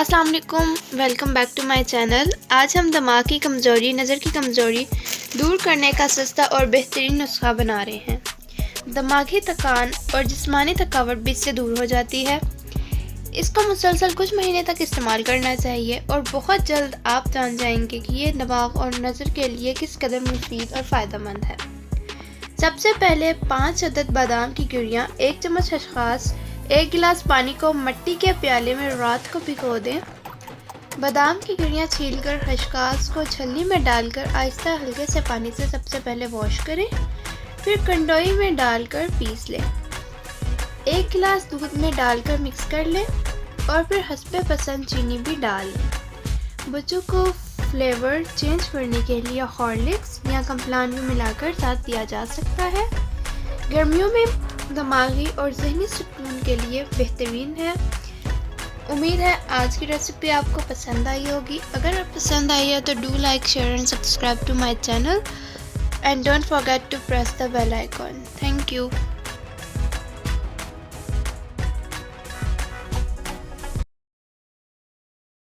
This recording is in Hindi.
अस्सलाम वालेकुम, welcome back to my channel. आज हम दिमाग की कमज़ोरी, नज़र की कमज़ोरी दूर करने का सस्ता और बेहतरीन नुस्खा बना रहे हैं। दिमागी थकान और जिस्मानी थकावट भी इससे दूर हो जाती है। इसको मुसलसल कुछ महीने तक इस्तेमाल करना चाहिए और बहुत जल्द आप जान जाएंगे कि ये दिमाग और नज़र के लिए किस कदर मुफीद और फ़ायदेमंद है। सबसे पहले 5 अदद बादाम की गिरियाँ, 1 चम्मच खसखस, 1 गिलास पानी को मिट्टी के प्याले में रात को भिगो दें। बादाम की गिरियाँ छीलकर खसखस को छलनी में डालकर आहिस्ता हल्के से पानी से सबसे पहले वॉश करें, फिर कंडोई में डालकर पीस लें। 1 गिलास दूध में डालकर मिक्स कर लें और फिर हस्बे पसंद चीनी भी डाल लें। बच्चों को फ्लेवर चेंज करने के लिए हॉर्लिक्स या कम्प्लान भी मिलाकर साथ दिया जा सकता है। गर्मियों में दिमागी और ज़हनी सुकून के लिए बेहतरीन है। उम्मीद है आज की रेसिपी आपको पसंद आई होगी। अगर पसंद आई है तो do like, share and subscribe to my channel and don't forget to press the bell icon. Thank you.